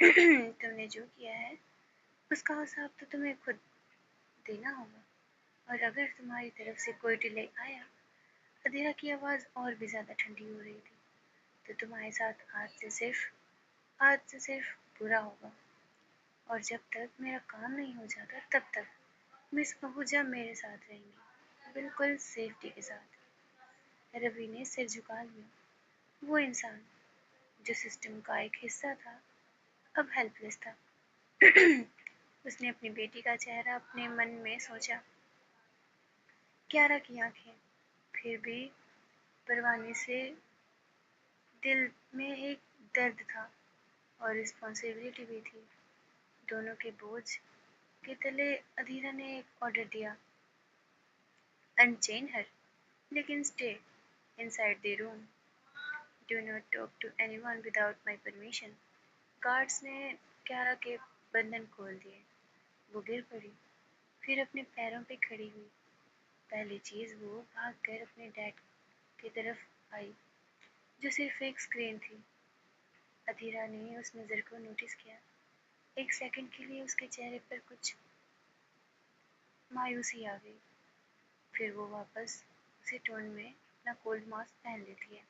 تم نے جو کیا ہے اس کا حساب تو تمہیں خود دینا ہوگا، اور اگر تمہاری طرف سے کوئی ڈیلے آیا، ادھیرا کی آواز اور بھی زیادہ ٹھنڈی ہو رہی تھی، تو تمہارے ساتھ آج سے صرف برا ہوگا، اور جب تک میرا کام نہیں ہو جاتا تب تک مس اہوجا میرے ساتھ رہیں گی، بالکل سیفٹی کے ساتھ۔ روی نے سر جھکا لیا۔ وہ انسان جو سسٹم کا ایک حصہ تھا اب ہیلپ لیس تھا۔ اس نے اپنی بیٹی کا چہرہ اپنے من میں سوچا۔ کیارا کی آنکھیں پھر بھی پروانی سے، دل میں ایک درد تھا اور رسپانسبلٹی بھی تھی، دونوں کے بوجھ کے تلے۔ ادھیرا نے ایک آرڈر دیا، انچین ہر، لیکن stay inside the room, do not talk to anyone without my permission. Guards نے کیارا کے بندھن کھول دیے، وہ گر پڑی، پھر اپنے پیروں پہ کھڑی ہوئی۔ پہلی چیز وہ بھاگ کر اپنے ڈیڈ کی طرف آئی جو صرف ایک اسکرین تھی۔ ادھیرا نے اس نظر کو نوٹس کیا۔ ایک سیکنڈ کے لیے اس کے چہرے پر کچھ مایوسی آ گئی، پھر وہ واپس اسی ٹون میں اپنا کولڈ ماسک پہن لیتی ہے۔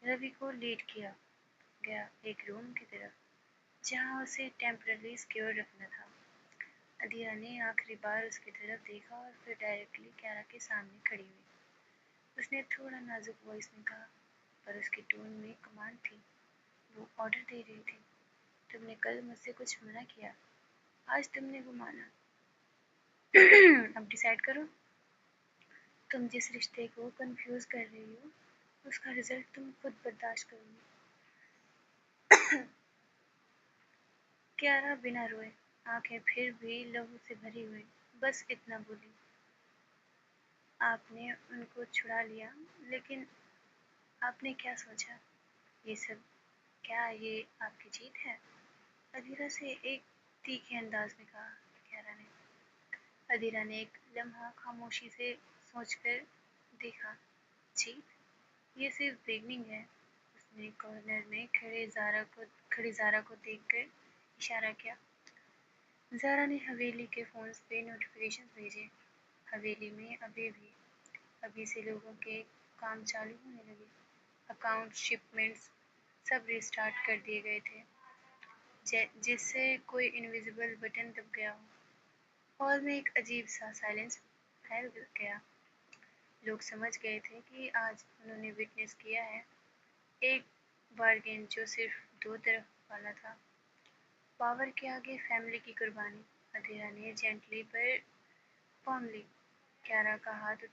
روی کو لیڈ کیا گیا ایک روم کی طرف جہاں اسے ٹیمپرری سیکیور رکھنا تھا۔ ادھیرا نے آخری بار اس کی طرف دیکھا اور پھر ڈائریکٹلی کیارا کے سامنے کھڑی ہوئی۔ اس نے تھوڑا نازک وائس میں کہا، پر اس کی ٹون میں کمانڈ تھی۔ وہ آرڈر دے رہی تھی، تم نے کل مجھ سے کچھ منع کیا، آج تم نے وہ مانا۔ اب ڈیسائیڈ کرو، تم جس رشتے کو کنفیوز کر رہی ہو اس کا رزلٹ تم خود برداشت کرو گی۔ کیارا بنا روئے، آنکھیں پھر بھی لہو سے بھری ہوئی، بس اتنا بولی، آپ نے ان کو چھڑا لیا، لیکن آپ نے کیا سوچا؟ یہ سب کیا یہ آپ کی جیت ہے؟ ادھیرا سے ایک تیکھے انداز میں کہا کیارا نے۔ ادھیرا نے ایک لمحہ خاموشی سے سوچ کر دیکھا، جیت؟ یہ صرف بگننگ ہے۔ اس نے کارنر میں کھڑی زارا کو دیکھ کر اشارہ کیا۔ زارا نے حویلی کے فونز پہ نوٹیفیکیشن بھیجے۔ حویلی میں ابھی سے لوگوں کے کام چالو ہونے لگے، اکاؤنٹ، شپمنٹس سب ریسٹارٹ کر دیے گئے تھے، جس سے کوئی انویزیبل بٹن دب گیا ہو۔ ہال میں ایک عجیب سا سائلنس پھیل گیا۔ لوگ سمجھ گئے تھے کہ آج انہوں نے وٹنس کیا ہے ایک بارگین جو صرف دو طرف والا تھا۔ پاور کے آگے فیملی کی قربانی۔ ادھیرا نے جینٹلی پر فارملی کیارا کا ہاتھ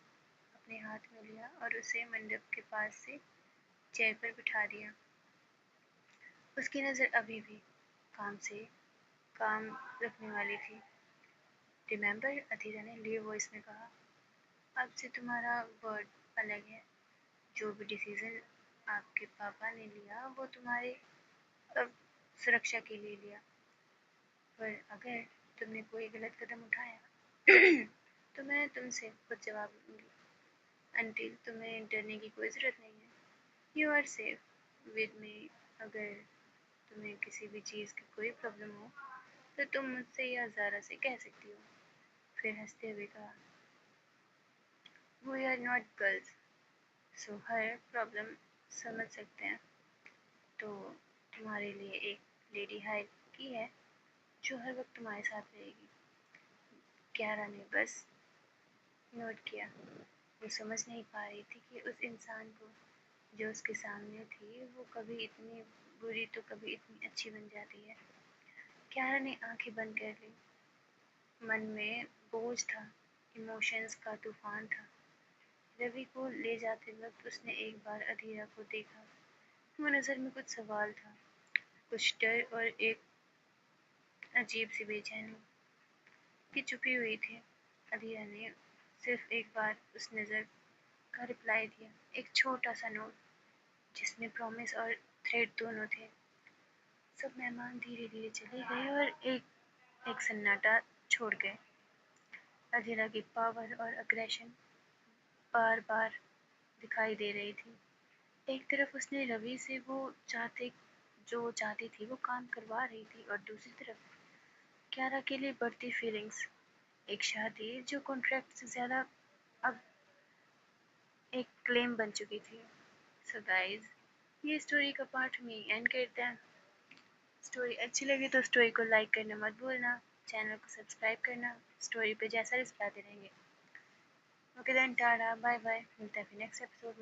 اپنے ہاتھ میں لیا اور اسے منڈپ کے پاس سے چیئر پر بٹھا دیا۔ اس کی نظر ابھی بھی کام رکھنے والی تھی۔ ریممبر، ادھیرا نے لیو وائس میں کہا، اب سے تمہارا ورڈ الگ ہے۔ جو بھی ڈیسیزن آپ کے پاپا نے لیا وہ تمہارے سرکشا کے لیے لیا، پر اگر تم نے کوئی غلط قدم اٹھایا تو میں تم سے خود جواب لوں گی۔ انٹل تمہیں ڈرنے کی کوئی ضرورت نہیں ہے، you are safe with me. اگر تمہیں کسی بھی چیز کی کوئی پرابلم ہو تو تم مجھ سے یا زارا سے کہہ سکتی ہو۔ پھر ہنستے ہوئے کہا، we are not girls, so ہر پرابلم سمجھ سکتے ہیں۔ تو تمہارے لیے ایک لیڈی ہائر کی ہے جو ہر وقت تمہارے ساتھ رہے گی۔ کیارا نے بس نوٹ کیا۔ وہ سمجھ نہیں پا رہی تھی کہ اس انسان کو جو اس کے سامنے تھی وہ کبھی اتنی بری تو کبھی اتنی اچھی بن جاتی ہے۔ کیارا نے آنکھیں بند کر لی۔ من میں بوجھ تھا، ایموشنز کا طوفان تھا۔ روی کو لے جاتے وقت اس نے ایک بار ادھیرا کو دیکھا، وہ نظر میں کچھ سوال تھا، کچھ ڈر اور ایک عجیب سی بے چینی کی چھپی ہوئی تھی۔ ادھیرا نے صرف ایک بار اس نظر کا رپلائی دیا، ایک چھوٹا سا نوٹ جس میں پرومس اور تھریٹ دونوں تھے۔ سب مہمان دھیرے دھیرے چلے گئے اور ایک سناٹا چھوڑ گئے۔ ادھیرا کی پاور اور اگریشن بار بار دکھائی دے رہی تھی۔ ایک طرف اس نے روی سے وہ چاہتے جو چاہتی تھی وہ کام کروا رہی تھی، اور دوسری طرف کیارا کے لیے بڑھتی فیلنگس، ایک شادی جو کانٹریکٹ سے زیادہ اب ایک کلیم بن چکی تھی۔ سو گائز، یہ اسٹوری کا پارٹ ہم یہیں اینڈ کرتے ہیں۔ اسٹوری اچھی لگی تو اسٹوری کو لائک کرنا مت بھولنا، چینل کو سبسکرائب کرنا، اسٹوری پہ جیسا رسپاتے رہیں گے۔ Okay then, tata, bye bye, ملتے ہیں پھر نیکسٹ ایپیسوڈ میں۔